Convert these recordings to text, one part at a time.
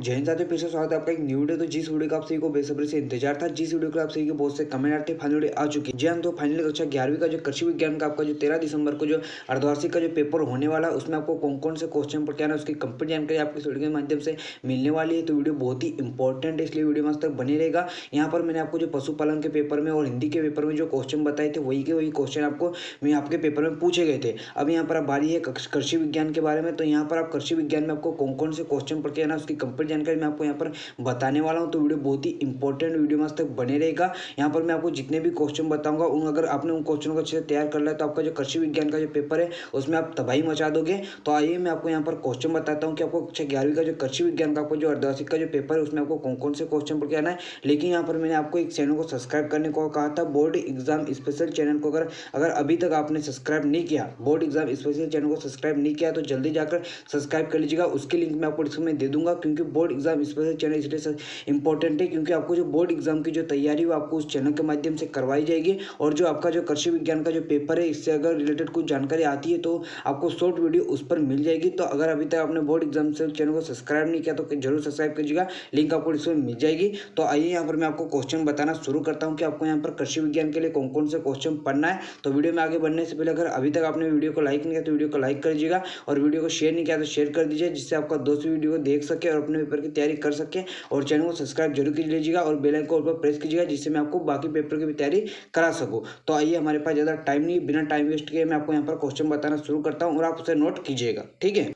जय हिंद साथियों, फिर से स्वागत है आपका एक न्यू वीडियो। तो जिस वीडियो का आप सभी को बेसब्री से इंतजार था, जिस वीडियो को आप सभी के बहुत से कमेंट आते फाइनल वीडियो आ चुकी है। जी हाँ, तो फाइनल कक्षा 11वीं का जो कृषि विज्ञान का आपका जो 13 दिसंबर को जो अर्धवार्षिक का जो पेपर होने वाला है, उसमें आपको कौन कौन से क्वेश्चन पढ़ के आना है, उसकी कंप्लीट जानकारी आपको इस वीडियो के माध्यम से मिलने वाली है। तो वीडियो बहुत ही इंपॉर्टेंट है, इसलिए वीडियो में आज तक बने रहेगा। यहाँ पर मैंने आपको जो पशुपालन के पेपर में और हिंदी के पेपर में जो क्वेश्चन बताए थे, वही के वही क्वेश्चन आपको मैं आपके पेपर में पूछे गए थे। अब यहाँ पर अब बारी है कृषि विज्ञान के बारे में। तो यहाँ पर आप कृषि विज्ञान में आपको कौन कौन से क्वेश्चन पढ़ के आना, उसकी कंप्लीट जानकारी मैं आपको यहाँ पर बताने वाला हूं। तो वीडियो बहुत ही इंपॉर्टेंट, वीडियो में आज तक बने रहेगा। यहाँ पर मैं आपको जितने भी क्वेश्चन बताऊंगा उन अगर आपने उन क्वेश्चनों को अच्छे से तैयार कर लिया तो आपका जो कृषि विज्ञान का जो पेपर है उसमें आप तबाही मचा दोगे। तो आइए मैं आपको यहाँ पर क्वेश्चन बताता हूँ कि आपको कक्षा 11वीं का जो कृषि विज्ञान का आपको जो अर्धवार्षिक का जो पेपर है उसमें आपको कौन कौन से क्वेश्चन पढ़ के आना है। लेकिन यहाँ पर मैंने आपको एक चैनल को सब्सक्राइब करने को कहा था, बोर्ड एग्जाम स्पेशल चैनल को। अगर अभी तक आपने सब्सक्राइब नहीं किया, बोर्ड एग्जाम स्पेशल चैनल को सब्सक्राइब नहीं किया, तो जल्दी जाकर सब्सक्राइब कर लीजिएगा। उसकी लिंक मैं आपको डिस्क्रिप्शन में दे दूंगा, क्योंकि बोर्ड एग्जाम स्पेशल चैनल इसलिए इंपॉर्टेंट है क्योंकि आपको जो बोर्ड एग्जाम की जो तैयारी वो आपको उस चैनल के माध्यम से करवाई जाएगी। और जो आपका जो कृषि विज्ञान का जो पेपर है, इससे अगर रिलेटेड कुछ जानकारी आती है तो आपको शॉर्ट वीडियो उस पर मिल जाएगी। तो अगर अभी तक आपने बोर्ड एग्जाम से चैनल को सब्सक्राइब नहीं किया तो जरूर सब्सक्राइब कीजिएगा, लिंक आपको इसमें मिल जाएगी। तो आइए यहाँ पर मैं आपको क्वेश्चन बताना शुरू करता हूँ कि आपको यहाँ पर कृषि विज्ञान के लिए कौन कौन से क्वेश्चन पढ़ना है। तो वीडियो में आगे बढ़ने से पहले अगर अभी तक आपने वीडियो को लाइक नहीं किया तो वीडियो को लाइक कर दीजिएगा, और वीडियो को शेयर नहीं किया तो शेयर कर दीजिए, जिससे आपका दोस्त वीडियो को देख सके और अपने पेपर की तैयारी कर सके। और चैनल को सब्सक्राइब जरूर कीजिएगा और बेल आइकन पर प्रेस कीजिएगा, जिससे मैं आपको बाकी पेपर की भी तैयारी करा सकूं। तो आइए, हमारे पास ज़्यादा टाइम नहीं, बिना टाइम वेस्ट किए मैं आपको यहाँ पर क्वेश्चन बताना शुरू करता हूँ और आप उसे नोट कीजिएगा, ठीक है।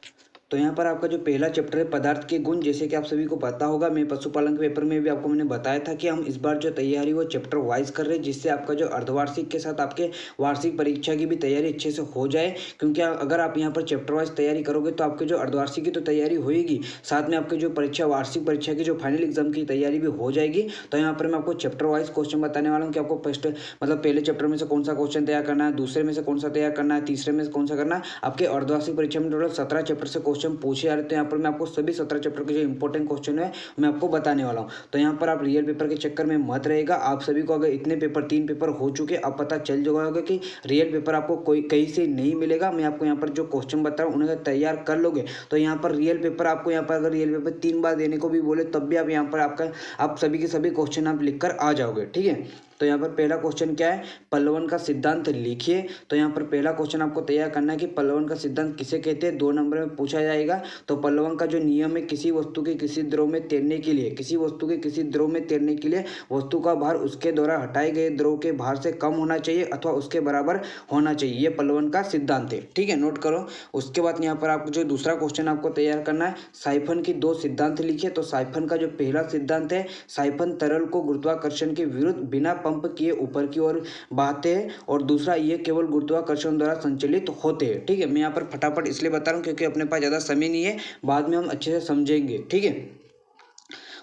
तो यहाँ पर आपका जो पहला चैप्टर है पदार्थ के गुण, जैसे कि आप सभी को पता होगा, मैं पशुपालन के पेपर में भी आपको मैंने बताया था कि हम इस बार जो तैयारी वो चैप्टर वाइज कर रहे हैं, जिससे आपका जो अर्धवार्षिक के साथ आपके वार्षिक परीक्षा की भी तैयारी अच्छे से हो जाए। क्योंकि अगर आप यहाँ पर चैप्टर वाइज तैयारी करोगे तो आपके जो अर्धवार्षिक की तो तैयारी होगी, साथ में आपके जो परीक्षा वार्षिक परीक्षा की जो फाइनल एग्जाम की तैयारी भी हो जाएगी। तो यहाँ पर मैं आपको चैप्टर वाइज क्वेश्चन बताने वाला हूँ कि आपको फर्स्ट पहले चैप्टर में से कौन सा क्वेश्चन तैयार करना है, दूसरे में से कौन सा तैयार करना है, तीसरे में से कौन सा करना है। आपके अर्धवार्षिक परीक्षा में टोटल 17 चैप्टर से क्वेश्चन पूछे जा रहे हैं। यहाँ पर मैं आपको सभी 17 चैप्टर के जो इंपॉर्टेंट क्वेश्चन है मैं आपको बताने वाला हूँ। तो यहाँ पर आप रियल पेपर के चक्कर में मत रहेगा। आप सभी को अगर इतने पेपर 3 पेपर हो चुके, अब पता चल जाएगा होगा कि रियल पेपर आपको कोई कहीं से नहीं मिलेगा। मैं आपको यहाँ पर जो क्वेश्चन बता रहा हूँ उन्हें तैयार कर लोगे तो यहाँ पर रियल पेपर आपको यहाँ पर अगर रियल पेपर 3 बार देने को भी बोले तब भी आप यहाँ पर आप सभी के सभी क्वेश्चन आप लिख कर आ जाओगे, ठीक है। तो यहाँ पर पहला क्वेश्चन क्या है, पल्लवन का सिद्धांत लिखिए। तो यहाँ पर पहला क्वेश्चन आपको तैयार करना है कि पल्लवन का सिद्धांत किसे कहते हैं, 2 नंबर में पूछा जाएगा। तो पल्लवन का जो नियम है, किसी वस्तु के किसी द्रव में तैरने के लिए, किसी वस्तु के किसी द्रव में तैरने के लिए वस्तु का भार उसके द्वारा हटाए गए द्रव के भार से कम होना चाहिए अथवा उसके बराबर होना चाहिए, ये पल्लवन का सिद्धांत है, ठीक है, नोट करो। उसके बाद यहाँ पर आपको जो दूसरा क्वेश्चन आपको तैयार करना है, साइफन की 2 सिद्धांत लिखिए। तो साइफन का जो पहला सिद्धांत है, साइफन तरल को गुरुत्वाकर्षण के विरुद्ध बिना पंप किए ऊपर की ओर बहाते हैं, और दूसरा ये केवल गुरुत्वाकर्षण द्वारा संचालित होते हैं, ठीक है। मैं यहाँ पर फटाफट इसलिए बता रहा हूँ क्योंकि अपने पास ज़्यादा समय नहीं है, बाद में हम अच्छे से समझेंगे, ठीक है।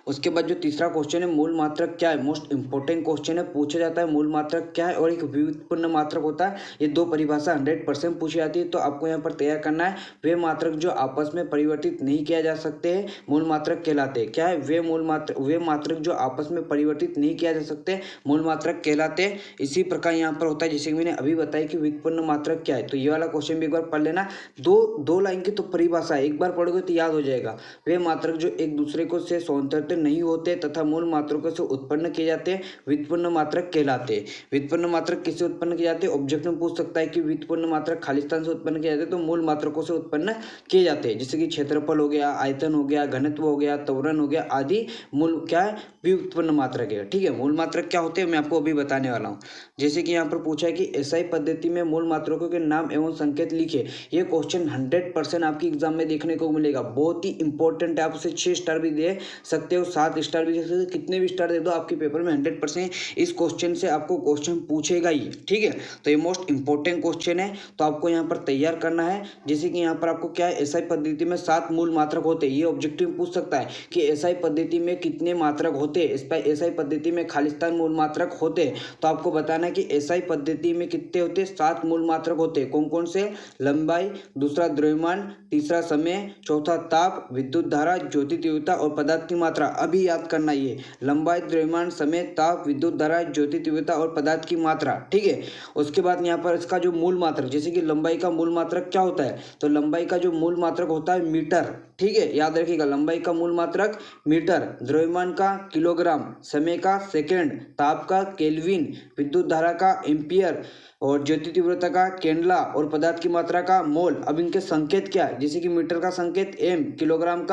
उसके बाद जो तीसरा क्वेश्चन है, मूल मात्रक क्या है, मोस्ट इंपॉर्टेंट क्वेश्चन है, पूछा जाता है मूल मात्रक क्या है और एक व्युत्पन्न मात्रक होता है। ये 2 परिभाषा 100% पूछी जाती है। तो आपको यहाँ पर तैयार करना है, वे मात्रक जो आपस में परिवर्तित नहीं किया जा सकते हैं मूल मात्रक कहलाते हैं। क्या है, वे मात्रक जो आपस में परिवर्तित नहीं किया जा सकते मूल मात्रक कहलाते हैं। इसी प्रकार यहाँ पर होता है, जैसे कि मैंने अभी बताया कि व्युत्पन्न मात्रक क्या है। तो ये वाला क्वेश्चन भी एक बार पढ़ लेना, दो लाइन की तो परिभाषा एक बार पढ़ोगे तो याद हो जाएगा। वे मात्रक जो एक दूसरे को से स्वतंत्र नहीं होते तथा मूल मात्रकों से उत्पन्न किए जाते हैं व्युत्पन्न मात्रक कहलाते हैं। व्युत्पन्न मात्रक किससे उत्पन्न किए जाते हैं, ऑब्जेक्ट में पूछ सकता है कि व्युत्पन्न मात्रक खाली स्थान से उत्पन्न किए जाते हैं तो मूल मात्रकों से उत्पन्न किए जाते हैं, जैसे कि क्षेत्रफल हो गया, आयतन हो गया, घनत्व हो गया, त्वरण हो गया आदि मूल क्या है, व्युत्पन्न मात्रक है, ठीक है। मूल मात्रक क्या होते हैं मैं आपको अभी बताने वाला हूँ। जैसे कि यहाँ पर पूछा है कि एसआई पद्धति में मूल मात्रकों के नाम एवं संकेत लिखे। ये क्वेश्चन 100% आपकी एग्जाम में देखने को मिलेगा, बहुत ही इंपॉर्टेंट है। आप उसे 6 स्टार भी दे सकते हो, 7 स्टार भी दे सकते हो, कितने भी स्टार दे दो, आपके पेपर में 100% इस क्वेश्चन से आपको क्वेश्चन पूछेगा ही, ठीक है। तो ये मोस्ट इंपॉर्टेंट क्वेश्चन है, तो आपको यहाँ पर तैयार करना है। जैसे कि यहाँ पर आपको क्या है, एसआई पद्धति में 7 मूल मात्रक होते हैं। ये ऑब्जेक्टिव पूछ सकता है कि एसआई पद्धति में कितने मात्रक होते हैं, एसआई पद्धति में खालिस्तान मूल मात्रक होते हैं। तो आपको बताना है कि एसआई पद्धति में कितने होते हैं, 7 मूल मात्रक होते हैं। कौन कौन से, लंबाई, दूसरा द्रव्यमान, तीसरा समय, चौथा ताप, विद्युत धारा, ज्योति तीव्रता और पदार्थ की मात्रा। अभी याद करना ये लंबाई, द्रव्यमान, समय, ताप, विद्युत धारा, ज्योति तीव्रता और पदार्थ की मात्रा। ठीक है, उसके बाद यहाँ पर इसका जो मूल मात्रक, जैसे कि लंबाई का मूल मात्रक क्या होता है, तो लंबाई का जो मूल मात्रक होता है मीटर। ठीक है, याद रखिएगा लंबाई का मूल मात्रक मीटर, द्रव्यमान का किलोग्राम, समय का सेकेंड, ताप का केल्विन, विद्युत धारा का एम्पियर और ज्योति तीव्रता का कैंडला और पदार्थ की मात्रा का मोल। अब इनके संकेत क्या है, जैसे कि मीटर का संकेत एम, किलोग्राम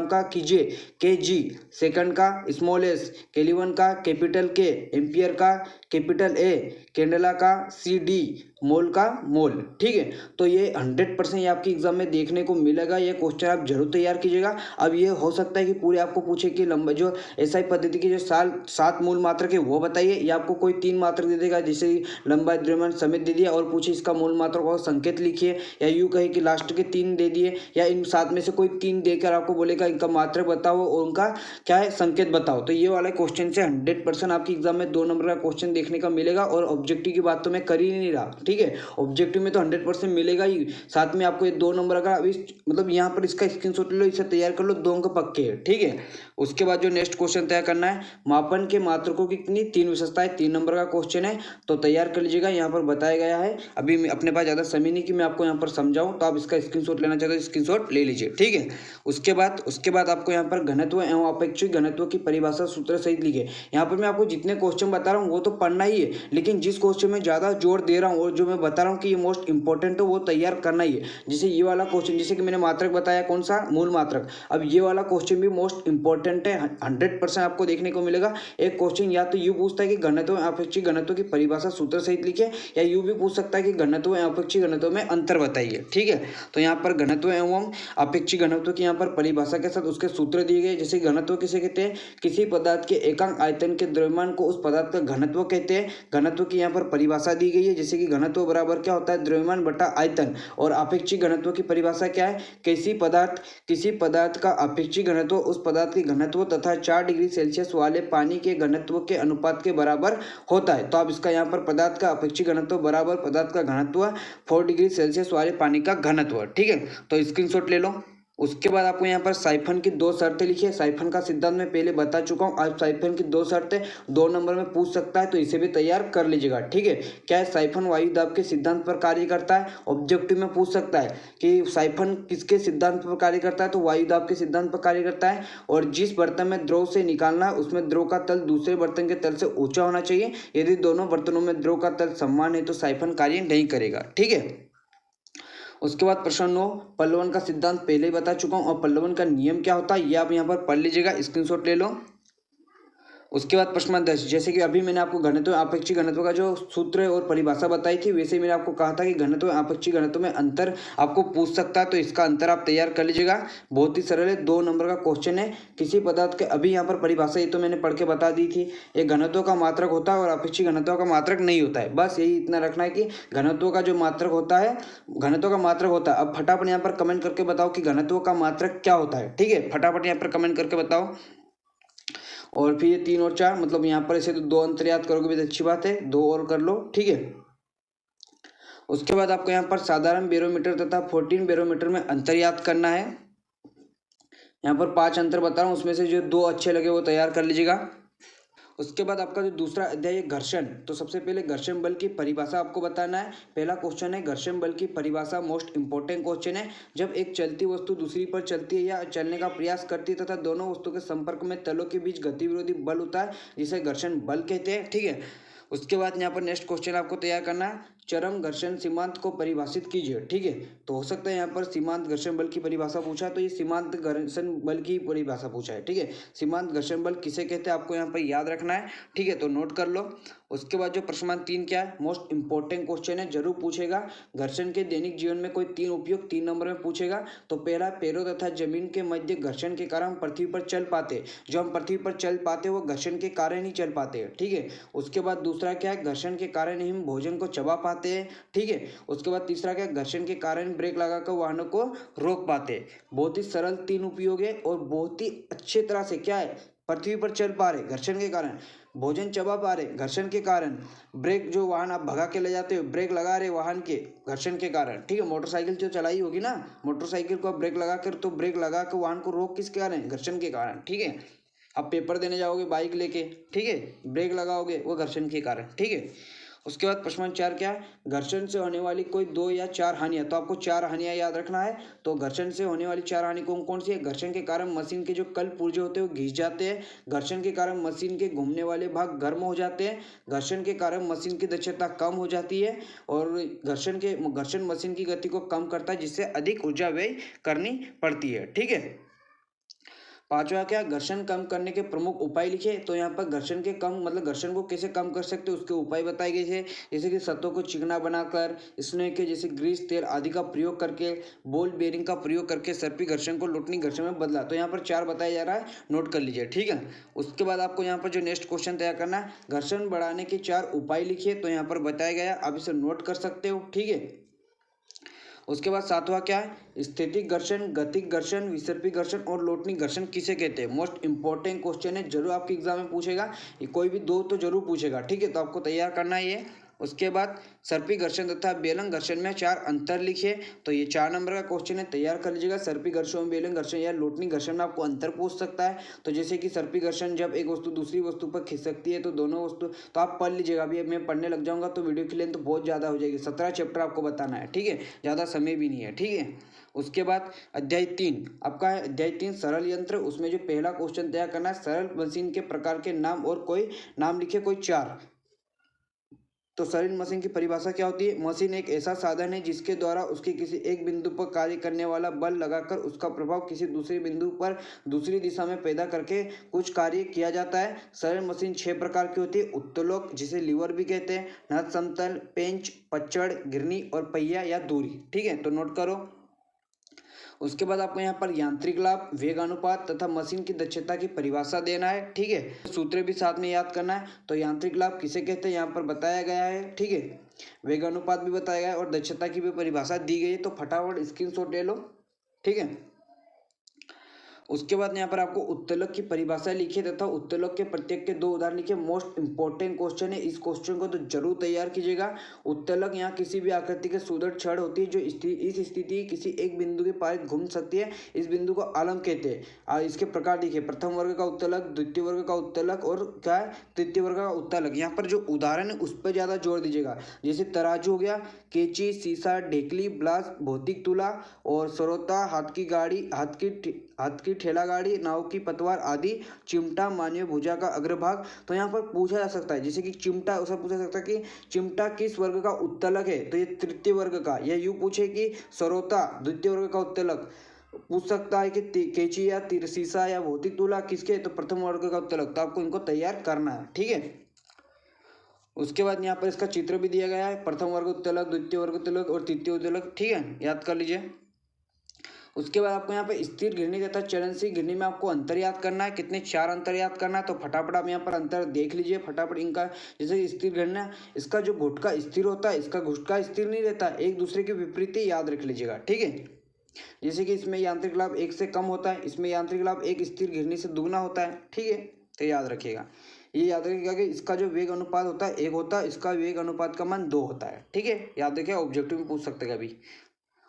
का कीजे केजी, सेकंड का स्मॉल एस, केल्विन का कैपिटल के, एम्पियर का कैपिटल ए, कैंडला का सी डी, मोल का मोल। ठीक है, तो ये 100% ये आपके एग्जाम में देखने को मिलेगा। ये क्वेश्चन आप जरूर तैयार कीजिएगा। अब ये हो सकता है कि पूरे आपको पूछे कि लंबा जो एसआई पद्धति की जो 7 मूल मात्रक है वो बताइए, या आपको कोई 3 मात्रक दे देगा, जैसे लंबाई, द्रव्यमान, समय दे दिया और पूछे इसका मूल मात्रक और संकेत लिखिए, या यूं कहे कि लास्ट के 3 दे दिए, या इन 7 में से कोई 3 देकर आपको बोलेगा इनका मात्रक बताओ और उनका क्या है संकेत बताओ। तो ये वाला क्वेश्चन से 100% आपके एग्जाम में 2 नंबर का क्वेश्चन देखने का मिलेगा। और ऑब्जेक्टिव की बात तो मैं कर ही नहीं रहा। ठीक है, ऑब्जेक्टिव में तो 100% मिलेगा ही, साथ में आपको ये 2 नंबर का अभी मतलब यहाँ पर इसका स्क्रीनशॉट ले लो, इसे तैयार कर लो, 2 अंक पक्के हैं। ठीक है, उसके बाद जो नेक्स्ट क्वेश्चन तैयार करना है, मापन के मात्रकों की कितनी 3 विशेषताएं, 3 नंबर का क्वेश्चन है, तो तैयार कर लीजिएगा। यहाँ पर बताया गया है, अभी अपने पास ज़्यादा समय नहीं कि मैं आपको यहाँ पर समझाऊं, तो आप इसका स्क्रीनशॉट लेना चाहते हो स्क्रीनशॉट ले लीजिए। ठीक है, उसके बाद आपको यहाँ पर घनत्व एवं अपेक्षित घनत्व की परिभाषा सूत्र सहित लिखे। यहाँ पर मैं आपको जितने क्वेश्चन बता रहा हूँ वो तो पढ़ना ही है, लेकिन जिस क्वेश्चन में ज़्यादा जोर दे रहा हूँ और जो मैं बता रहा हूँ कि ये मोस्ट इंपॉर्टेंट है वो तैयार करना ही है। जैसे ये वाला क्वेश्चन, जैसे कि मैंने मात्रक बताया कौन सा, मूल मात्रक। अब ये वाला क्वेश्चन भी मोस्ट इंपॉर्टेंट है, 100% आपको देखने को मिलेगा। एक क्वेश्चन या तो यूँ पूछता है कि घनत्व अपेक्षित घनत्व की परिभाषा सूत्र सहित लिखे, या यूँ भी पूछ सकता है कि घनत्व एवं अपेक्षित घनत्व में अंतर बताइए। ठीक है, तो यहाँ पर घनत्व एवं अपेक्षित घनत्व की यहाँ पर परिभाषा के साथ उसके सूत्र दिए गए। जैसे घनत्व किसे कहते हैं, किसी पदार्थ के एकांक आयतन के द्रव्यमान को उस पदार्थ का घनत्व कहते हैं। घनत्व की यहाँ पर परिभाषा दी गई है, जैसे कि घनत्व बराबर क्या होता है, द्रव्यमान बटा आयतन। और अपेक्षित घनत्व की परिभाषा क्या है, किसी पदार्थ का अपेक्षित घनत्व उस पदार्थ के घनत्व तथा 4 डिग्री सेल्सियस वाले पानी के घनत्व के अनुपात के बराबर होता है। तो आप इसका यहाँ पर पदार्थ का अपेक्षित घनत्व बराबर पदार्थ का घनत्व 4 डिग्री सेल्सियस वाले पानी का घनत्व। ठीक है, तो स्क्रीनशॉट ले लो। उसके बाद आपको यहाँ पर साइफन की 2 शर्तें लिखिए। साइफन का सिद्धांत मैं पहले बता चुका हूँ। आज साइफन की 2 शर्तें 2 नंबर में पूछ सकता है, तो इसे भी तैयार कर लीजिएगा। ठीक है, क्या है, साइफन वायु दाब के सिद्धांत पर कार्य करता है। ऑब्जेक्टिव में पूछ सकता है कि साइफन किसके सिद्धांत पर कार्य करता है, तो वायु दाब के सिद्धांत पर कार्य करता है। और जिस बर्तन में द्रव से निकालना है उसमें द्रव का तल दूसरे बर्तन के तल से ऊंचा होना चाहिए। यदि दोनों बर्तनों में द्रव का तल समान है तो साइफन कार्य नहीं करेगा। ठीक है, उसके बाद प्रश्न 9, पल्लवन का सिद्धांत पहले ही बता चुका हूं, और पल्लवन का नियम क्या होता है ये आप यहां पर पढ़ लीजिएगा, स्क्रीनशॉट ले लो। उसके बाद प्रश्न 10, जैसे कि अभी मैंने आपको घनत्व अपेक्षित घनत्व का जो सूत्र और परिभाषा बताई थी, वैसे मैंने आपको कहा था कि घनत्व अपेक्षित घनत्व में अंतर आपको पूछ सकता है, तो इसका अंतर आप तैयार कर लीजिएगा। बहुत ही सरल है, 2 नंबर का क्वेश्चन है। किसी पदार्थ के, अभी यहाँ पर परिभाषा ये तो मैंने पढ़ के बता दी थी, एक घनत्व का मात्रक होता है और अपेक्षित घनत्व का मात्रक नहीं होता है। बस यही इतना रखना है कि घनत्व का जो मात्रक होता है, घनत्व का मात्रक होता है। अब फटाफट यहाँ पर कमेंट करके बताओ कि घनत्व का मात्रक क्या होता है। ठीक है, फटाफट यहाँ पर कमेंट करके बताओ। और फिर ये 3 और 4, मतलब यहाँ पर ऐसे तो 2 अंतर याद करोगे भी तो अच्छी बात है, 2 और कर लो। ठीक है, उसके बाद आपको यहाँ पर साधारण बैरोमीटर तथा 14 बैरोमीटर में अंतर याद करना है। यहाँ पर 5 अंतर बता रहा हूँ, उसमें से जो 2 अच्छे लगे वो तैयार कर लीजिएगा। उसके बाद आपका जो दूसरा अध्याय है घर्षण, तो सबसे पहले घर्षण बल की परिभाषा आपको बताना है। पहला क्वेश्चन है घर्षण बल की परिभाषा, मोस्ट इंपॉर्टेंट क्वेश्चन है। जब एक चलती वस्तु दूसरी पर चलती है या चलने का प्रयास करती है तथा दोनों वस्तु के संपर्क में तलों के बीच गति विरोधी बल होता है, जिसे घर्षण बल कहते हैं। ठीक है, उसके बाद यहाँ पर नेक्स्ट क्वेश्चन आपको तैयार करना है, चरम घर्षण सीमांत को परिभाषित कीजिए। ठीक है, तो हो सकता है यहाँ पर सीमांत घर्षण बल की परिभाषा पूछा है, तो ये सीमांत घर्षण बल की परिभाषा पूछा है। ठीक है, सीमांत घर्षण बल किसे कहते हैं आपको यहाँ पर याद रखना है। ठीक है, तो नोट कर लो। उसके बाद जो प्रश्न 3 क्या है, मोस्ट इंपॉर्टेंट क्वेश्चन है, जरूर पूछेगा। घर्षण के दैनिक जीवन में कोई 3 उपयोग 3 नंबर में पूछेगा। तो पहला, पैरों तथा जमीन के मध्य घर्षण के कारण हम पृथ्वी पर चल पाते, जो हम पृथ्वी पर चल पाते वो घर्षण के कारण ही चल पाते। ठीक है, उसके बाद दूसरा क्या है, घर्षण के कारण ही हम भोजन को चबा पाते हैं। ठीक है, उसके बाद तीसरा क्या, घर्षण के कारण ब्रेक लगाकर वाहनों को रोक पाते हैं। बहुत ही सरल 3 उपयोग है और बहुत ही अच्छे तरह से क्या है, पृथ्वी पर चल पा रहे घर्षण के कारण, भोजन चबा पा रहे घर्षण के कारण, ब्रेक जो वाहन आप भगा के ले जाते हो ब्रेक लगा रहे वाहन के घर्षण के कारण। ठीक है, मोटरसाइकिल जो चलाई होगी ना, मोटरसाइकिल को आप ब्रेक लगा कर, तो ब्रेक लगा कर वाहन को रोक किसके कारण, घर्षण के कारण। ठीक है, आप पेपर देने जाओगे बाइक लेके, ठीक है, ब्रेक लगाओगे, वो घर्षण के कारण, ठीक है। उसके बाद प्रश्न 4 क्या है, घर्षण से होने वाली कोई 2 या 4 हानियां, तो आपको 4 हानियां याद रखना है। तो घर्षण से होने वाली 4 हानि कौन कौन सी है? घर्षण के कारण मशीन के जो कल पुर्जे होते हैं वो घिस जाते हैं, घर्षण के कारण मशीन के घूमने वाले भाग गर्म हो जाते हैं, घर्षण के कारण मशीन की दक्षता कम हो जाती है, और घर्षण मशीन की गति को कम करता है, जिससे अधिक ऊर्जा व्यय करनी पड़ती है, ठीक है। पांचवा क्या, घर्षण कम करने के प्रमुख उपाय लिखे। तो यहाँ पर घर्षण के कम मतलब घर्षण को कैसे कम कर सकते हैं उसके उपाय बताए गए थे, जैसे कि सतहों को चिकना बनाकर, स्नेह के जैसे ग्रीस तेल आदि का प्रयोग करके, बॉल बेरिंग का प्रयोग करके सर्पी घर्षण को लुटनी घर्षण में बदला। तो यहाँ पर 4 बताया जा रहा है, नोट कर लीजिए, ठीक है। उसके बाद आपको यहाँ पर जो नेक्स्ट क्वेश्चन तैयार करना है, घर्षण बढ़ाने के 4 उपाय लिखिए। तो यहाँ पर बताया गया, आप इसे नोट कर सकते हो, ठीक है। उसके बाद 7वां क्या है, स्थितिक घर्षण, गतिक घर्षण, विसर्पी घर्षण और लोटनी घर्षण किसे कहते हैं? मोस्ट इंपॉर्टेंट क्वेश्चन है, जरूर आपके एग्जाम में पूछेगा, ये कोई भी 2 तो जरूर पूछेगा, ठीक है। तो आपको तैयार करना है ये। उसके बाद सर्पी घर्षण तथा बेलन घर्षण में 4 अंतर लिखिए। तो ये 4 नंबर का क्वेश्चन है, तैयार कर लीजिएगा। सर्पी घर्षण, बेलन घर्षण या लोटनी घर्षण में आपको अंतर पूछ सकता है। तो जैसे कि सर्पी घर्षण, जब एक वस्तु दूसरी वस्तु पर खिसकती है तो दोनों वस्तु, तो आप पढ़ लीजिएगा, अभी मैं पढ़ने लग जाऊंगा तो वीडियो की लेंथ तो बहुत ज़्यादा हो जाएगी। 17 चैप्टर आपको बताना है, ठीक है, ज़्यादा समय भी नहीं है, ठीक है। उसके बाद अध्याय 3 आपका है, अध्याय 3 सरल यंत्र। उसमें जो पहला क्वेश्चन तैयार करना है, सरल मशीन के प्रकार के नाम और कोई नाम लिखे, कोई 4। तो सरल मशीन की परिभाषा क्या होती है? मशीन एक ऐसा साधन है जिसके द्वारा उसके किसी एक बिंदु पर कार्य करने वाला बल लगाकर उसका प्रभाव किसी दूसरे बिंदु पर दूसरी दिशा में पैदा करके कुछ कार्य किया जाता है। सरल मशीन 6 प्रकार की होती है, उत्तोलक जिसे लीवर भी कहते हैं, नत समतल, पेंच, पचड़, गिरनी और पहिया या दूरी, ठीक है। तो नोट करो। उसके बाद आपको यहाँ पर यांत्रिक लाभ, वेग अनुपात तथा मशीन की दक्षता की परिभाषा देना है, ठीक है। सूत्र भी साथ में याद करना है। तो यांत्रिक लाभ किसे कहते हैं यहाँ पर बताया गया है, ठीक है। वेग अनुपात भी बताया गया है और दक्षता की भी परिभाषा दी गई है। तो फटाफट स्क्रीनशॉट ले लो, ठीक है। उसके बाद यहाँ पर आपको उत्तोलक की परिभाषा लिखिए तथा उत्तोलक के प्रत्येक के 2 उदाहरण लिखिए। मोस्ट इंपॉर्टेंट क्वेश्चन है, इस क्वेश्चन को तो जरूर तैयार कीजिएगा। उत्तोलक यहाँ किसी भी आकृति के सुदृढ़ छड़ होती है जो इस स्थिति किसी एक बिंदु के पार घूम सकती है, इस बिंदु को आलम कहते हैं। और इसके प्रकार लिखिए, प्रथम वर्ग का उत्तोलक, द्वितीय वर्ग का उत्तोलक और क्या है, तृतीय वर्ग का उत्तोलक। यहाँ पर जो उदाहरण है उस पर ज़्यादा जोर दीजिएगा, जैसे तराजू हो गया, कैंची, सीसा, ढेकली, ब्लास, भौतिक तुला और सरोता, हाथ की ठेला गाड़ी, नाव की पतवार आदि, चिमटा, मानवीय भुजा का अग्रभाग। तो यहाँ पर पूछा जा सकता है, जैसे कि चिमटा, उसे पूछा सकता है कि चिमटा किस वर्ग का उत्तोलक है, तो ये तृतीय वर्ग का। या यूँ पूछे कि सरोता द्वितीय वर्ग का उत्तोलक, पूछ सकता है कि कैंची या सीसा या भौतिक तुला किसके, तो प्रथम वर्ग का उत्तोलक। तो आपको इनको तैयार करना है, ठीक है। उसके बाद यहाँ पर इसका चित्र भी दिया गया है, प्रथम वर्ग उत्तोलक, द्वितीय वर्ग उत्तोलक और तृतीय उत्तोलक, ठीक है, याद कर लीजिए। उसके बाद आपको यहाँ पे स्थिर घिरनी तथा चलनशील घिरनी में आपको अंतर याद करना है। कितने? 4 अंतर याद करना है। तो फटाफट आप यहाँ पर अंतर देख लीजिए फटाफट इनका। जैसे स्थिर घिरना, इसका जो घुटका स्थिर होता है, इसका घुटका स्थिर नहीं रहता, एक दूसरे के विपरीत ही याद रख लीजिएगा, ठीक है। जैसे कि इसमें यांत्रिक लाभ 1 से कम होता है, इसमें यांत्रिक लाभ 1 स्थिर घिरनी से दुगना होता है, ठीक है। तो याद रखिएगा, ये याद रखिएगा कि इसका जो वेग अनुपात होता है 1 होता है, इसका वेग अनुपात का मान 2 होता है, ठीक है। याद रखिए, ऑब्जेक्टिव में पूछ सकते हैं कभी।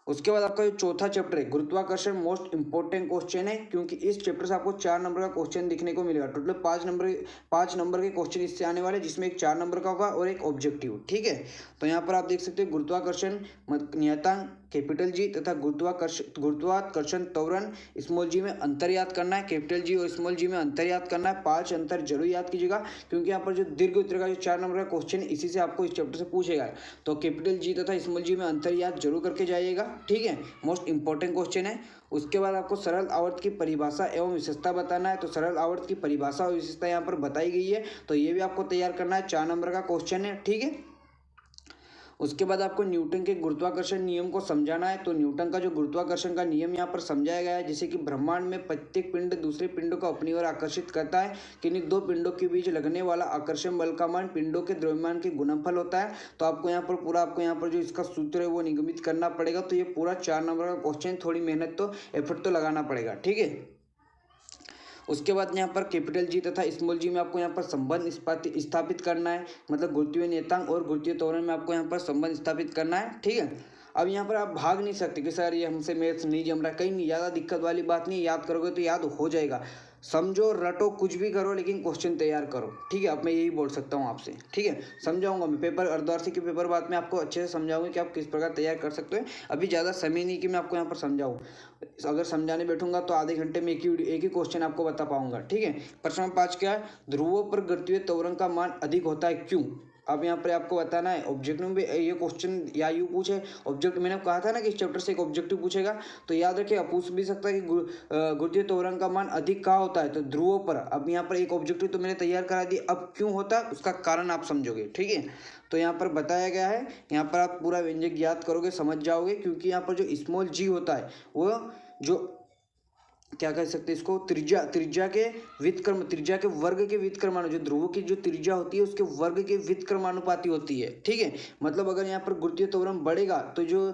उसके बाद आपका जो चौथा चैप्टर है गुरुत्वाकर्षण, मोस्ट इंपॉर्टेंट क्वेश्चन है, क्योंकि इस चैप्टर से आपको 4 नंबर का क्वेश्चन दिखने को मिलेगा। टोटल 5 नंबर के क्वेश्चन इससे आने वाले, जिसमें एक 4 नंबर का होगा और एक ऑब्जेक्टिव, ठीक है। तो यहाँ पर आप देख सकते हैं गुरुत्वाकर्षण नियतांक कैपिटल जी तथा गुरुत्वाकर्षण त्वरण स्मॉल जी में अंतर याद करना है। कैपिटल जी और स्मॉल जी में अंतर याद करना है। 5 अंतर जरूर याद कीजिएगा, क्योंकि यहाँ पर जो दीर्घ उत्तर का जो 4 नंबर का क्वेश्चन है इसी से आपको इस चैप्टर से पूछेगा। तो कैपिटल जी तथा स्मॉल जी में अंतर याद जरूर करके जाइएगा, ठीक है, मोस्ट इंपॉर्टेंट क्वेश्चन है। उसके बाद आपको सरल आवर्त की परिभाषा एवं विशेषता बताना है। तो सरल आवर्त की परिभाषा और विशेषता यहाँ पर बताई गई है, तो ये भी आपको तैयार करना है। 4 नंबर का क्वेश्चन है, ठीक है। उसके बाद आपको न्यूटन के गुरुत्वाकर्षण नियम को समझाना है। तो न्यूटन का जो गुरुत्वाकर्षण का नियम यहाँ पर समझाया गया है, जैसे कि ब्रह्मांड में प्रत्येक पिंड दूसरे पिंडों को अपनी ओर आकर्षित करता है, किन्हीं 2 पिंडों के बीच लगने वाला आकर्षण बल का मान पिंडों के द्रव्यमान के गुणनफल होता है। तो आपको यहाँ पर जो इसका सूत्र है वो निगमित करना पड़ेगा। तो ये पूरा 4 नंबर का क्वेश्चन, थोड़ी मेहनत तो एफर्ट तो लगाना पड़ेगा, ठीक है। उसके बाद यहाँ पर कैपिटल जी तथा स्मॉल जी में आपको यहाँ पर संबंध स्थापित करना है, मतलब गुरुत्वीय नियतांक और गुरुत्वीय त्वरण में आपको यहाँ पर संबंध स्थापित करना है, ठीक है। अब यहाँ पर आप भाग नहीं सकते कि सर ये हमसे मैथ्स नहीं जम रहा, कहीं नहीं, ज़्यादा दिक्कत वाली बात नहीं, याद करोगे तो याद हो जाएगा। समझो रटो कुछ भी करो लेकिन क्वेश्चन तैयार करो, ठीक है। अब मैं यही बोल सकता हूँ आपसे, ठीक है। समझाऊंगा मैं पेपर अर्धवार्षिक के पेपर बाद में आपको अच्छे से समझाऊंगा कि आप किस प्रकार तैयार कर सकते हो। अभी ज़्यादा समय नहीं कि मैं आपको यहाँ पर समझाऊँ, अगर समझाने बैठूंगा तो आधे घंटे में एक ही क्वेश्चन आपको बता पाऊंगा, ठीक है। प्रश्न नंबर 5 क्या है, ध्रुवों पर गिरते हुए त्वरण का मान अधिक होता है क्यों। अब यहाँ पर आपको बताना है। ऑब्जेक्टिव में ये क्वेश्चन या यूँ पूछे, ऑब्जेक्ट मैंने कहा था ना कि इस चैप्टर से एक ऑब्जेक्टिव पूछेगा, तो याद रखिए पूछ भी सकता है कि गुरुत्वीय त्वरण का मान अधिक कहाँ होता है, तो ध्रुवों पर। अब यहाँ पर एक ऑब्जेक्टिव तो मैंने तैयार करा दी, अब क्यों होता है उसका कारण आप समझोगे, ठीक है। तो यहाँ पर बताया गया है, यहाँ पर आप पूरा व्यंजक याद करोगे, समझ जाओगे, क्योंकि यहाँ पर जो स्मॉल जी होता है वो जो क्या कह सकते हैं इसको, त्रिज्या के व्युत्क्रम, त्रिज्या के वर्ग के व्युत्क्रमानु, जो ध्रुवों की जो त्रिज्या होती है उसके वर्ग के व्युत्क्रमानुपाती होती है, ठीक है। मतलब अगर यहाँ पर गुरुत्वीय त्वरण बढ़ेगा तो जो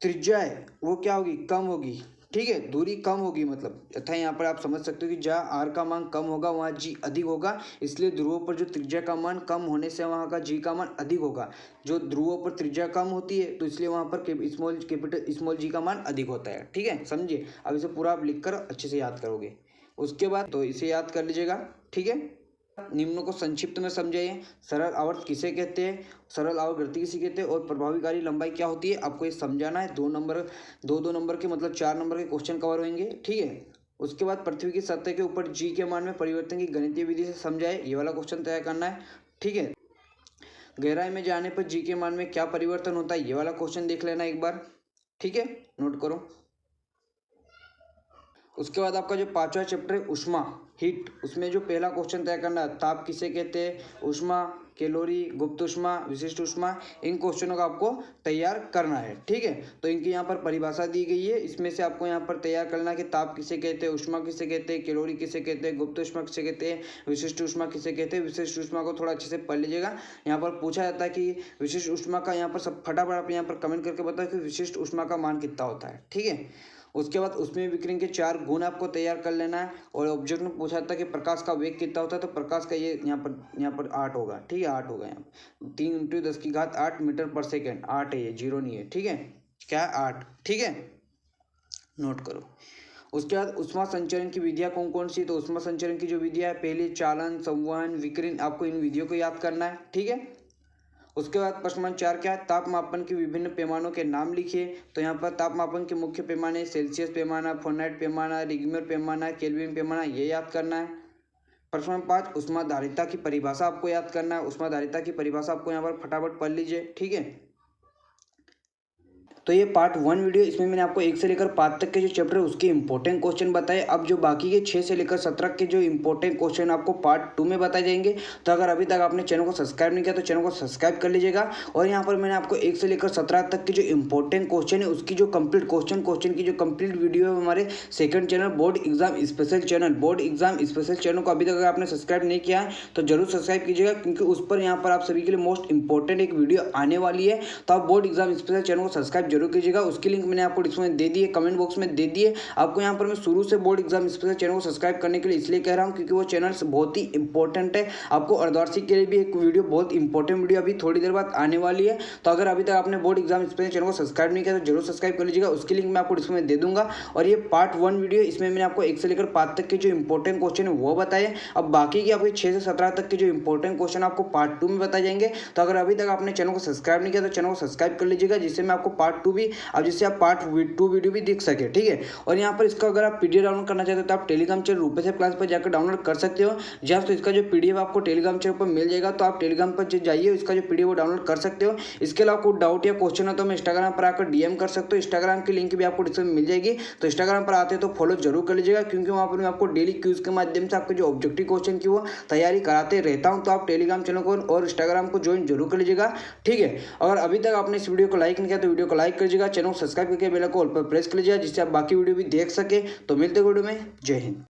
त्रिज्या है वो क्या होगी, कम होगी, ठीक है, दूरी कम होगी। मतलब तथा यहाँ पर आप समझ सकते हो कि जहाँ आर का मान कम होगा वहाँ जी अधिक होगा, इसलिए ध्रुवों पर जो त्रिज्या का मान कम होने से वहाँ का जी का मान अधिक होगा। जो ध्रुवों पर त्रिज्या कम होती है तो इसलिए वहाँ पर स्मॉल जी का मान अधिक होता है, ठीक है, समझिए। अब इसे पूरा आप लिख कर अच्छे से याद करोगे। उसके बाद तो इसे याद कर लीजिएगा, ठीक है। निम्नों को संक्षिप्त में समझाइए। सरल आवर्त किसे कहते हैं, सरल आवर्त गति किसे कहते हैं, और प्रभाविकारी लंबाई क्या होती है, आपको ये समझाना है। दो नंबर के मतलब 4 नंबर के क्वेश्चन कवर होंगे, ठीक है। उसके बाद पृथ्वी की सतह के ऊपर जी के मान में परिवर्तन की गणितीय विधि से समझाए, ये वाला क्वेश्चन तैयार करना है, ठीक है। गहराई में जाने पर जी के मान में क्या परिवर्तन होता है, ये वाला क्वेश्चन देख लेना एक बार, ठीक है, नोट करो। उसके बाद आपका जो 5वां चैप्टर है ऊष्मा, हीट, उसमें जो पहला क्वेश्चन तय करना है, ताप किसे कहते हैं, ऊष्मा, कैलोरी, गुप्त ऊष्मा, विशिष्ट ऊष्मा, इन क्वेश्चनों का आपको तैयार करना है, ठीक है। तो इनकी यहाँ पर परिभाषा दी गई है, इसमें से आपको यहाँ पर तैयार करना है कि ताप किसे कहते हैं, ऊष्मा किसे कहते हैं, कैलोरी किसे कहते हैं, गुप्त ऊष्मा किसे कहते हैं, विशिष्ट ऊष्मा किसे कहते हैं। विशिष्ट ऊष्मा को थोड़ा अच्छे से पढ़ लीजिएगा। यहाँ पर पूछा जाता है कि विशिष्ट ऊष्मा का, यहाँ पर सब फटाफट आप यहाँ पर कमेंट करके बताओ कि विशिष्ट ऊष्मा का मान कितना होता है, ठीक है। उसके बाद उसमें विकिरण के 4 गुण आपको तैयार कर लेना है। और ऑब्जेक्ट में पूछा था कि प्रकाश का वेग कितना होता है, तो प्रकाश का ये यहाँ पर 8 होगा, ठीक है, 8 होगा। यहाँ 3 × 10⁸ मीटर पर सेकेंड, 8 है ये, 0 नहीं है, ठीक है, क्या 8, ठीक है, नोट करो। उसके बाद उष्मा संचरण की विधियाँ कौन कौन सी, तो उष्मा संचरण की जो विधियाँ है, पहली चालन, संवहन, विकिरण, आपको इन विधियों को याद करना है, ठीक है। उसके बाद प्रश्न नंबर 4 क्या है, ताप मापन के विभिन्न पैमानों के नाम लिखिए। तो यहाँ पर ताप मापन के मुख्य पैमाने सेल्सियस पैमाना, फ़ारेनहाइट पैमाना, रिगमर पैमाना, केल्विन पैमाना, ये याद करना है। प्रश्न नंबर 5 ऊष्माधारिता की परिभाषा आपको याद करना है। ऊष्माधारिता की परिभाषा आपको यहाँ पर फटाफट पढ़ लीजिए, ठीक है। तो ये पार्ट 1 वीडियो, इसमें मैंने आपको 1 से लेकर 5 तक के जो चैप्टर है उसके इंपॉर्टेंट क्वेश्चन बताए। अब जो बाकी के 6 से लेकर 17 के जो इंपॉर्टेंट क्वेश्चन आपको पार्ट 2 में बताए जाएंगे। तो अगर अभी तक आपने चैनल को सब्सक्राइब नहीं किया तो चैनल को सब्सक्राइब कर लीजिएगा। और यहाँ पर मैंने आपको 1 से लेकर 17 तक के जो इंपॉर्टेंट क्वेश्चन है उसकी जो कंप्लीट क्वेश्चन की जो कंप्लीट वीडियो है हमारे second channel board exam special channel को अभी तक अगर आपने सब्सक्राइब नहीं किया है तो जरूर सब्सक्राइब कीजिएगा, क्योंकि उस पर यहाँ पर आप सभी के लिए मोस्ट इंपॉर्टेंट एक वीडियो आने वाली है। तो आप बोर्ड एग्जाम स्पेशल चैनल को सब्सक्राइब जरूर कीजिएगा। उसकी लिंक मैंने आपको डिस्क्रिप्शन में दे दी है, कमेंट बॉक्स में दे दी है। आपको यहाँ पर मैं शुरू से बोर्ड एग्जाम स्पेशल चैनल को सब्सक्राइब करने के लिए इसलिए कह रहा हूँ क्योंकि वो चैनल बहुत ही इंपॉर्टेंट है। आपको अर्धवार्षिक के लिए भी एक वीडियो, बहुत इंपॉर्टेंट वीडियो अभी थोड़ी देर बाद आने वाली है। तो अगर अभी तक आपने बोर्ड एग्जाम स्पेशल चैनल को सब्सक्राइब नहीं किया तो जरूर सब्सक्राइब कर लीजिएगा। उसकी लिंक मैं आपको डिस्क्रिप्शन में दे दूंगा। और ये पार्ट 1 वीडियो, इसमें मैंने आपको 1 से लेकर 5 तक के जो इंपॉर्टेंट क्वेश्चन है वो बताए। अब बाकी के आपके 6 से 17 तक के जो इंपॉर्टेंट क्वेश्चन आपको पार्ट 2 में बताए जाएंगे। तो अगर अभी तक आपने चैनल को सब्सक्राइब नहीं किया तो चैनल को सब्सक्राइब कर लीजिएगा, जिससे मैं आपको पार्ट 2 भी, अब जिससे आप पार्ट 2 वीडियो भी देख सके, ठीक है। और यहाँ पर इसका अगर आप पीडीएफ डाउनलोड करना चाहते हो तो आप टेलीग्राम चैनल रूपेश क्लास पर जाकर डाउनलोड कर सकते हो। जहाँ तो इसका जो पीडीएफ आपको टेलीग्राम चैनल पर मिल जाएगा, तो आप टेलीग्राम पर जाइए, इसका जो पीडीएफ वो डाउनलोड कर सकते हो। इसके अलावा कोई डाउट या क्वेश्चन है तो मैं इंस्टाग्राम पर आकर डीएम कर सकते हो। इंस्टाग्राम की लिंक भी आपको डिस्क्रिप्शन में मिल जाएगी, तो इंस्टाग्राम पर आते हो तो फॉलो जरूर कर लीजिएगा, क्योंकि वहाँ पर मैं आपको डेली क्यूज के माध्यम से आपके जो ऑब्जेक्टिव क्वेश्चन की वो तैयारी कराते रहता हूँ। तो आप टेलीग्राम चैनल को और इंस्टाग्राम को ज्वाइन जरूर कर लीजिएगा, ठीक है। अगर अभी तक आपने इस वीडियो को लाइक नहीं किया तो वीडियो को लाइक कर लीजिएगा, चैनल को सब्सक्राइब करके बेल आइकन को ऑल पर प्रेस कर लीजिएगा, जिससे आप बाकी वीडियो भी देख सके। तो मिलते वीडियो में, जय हिंद।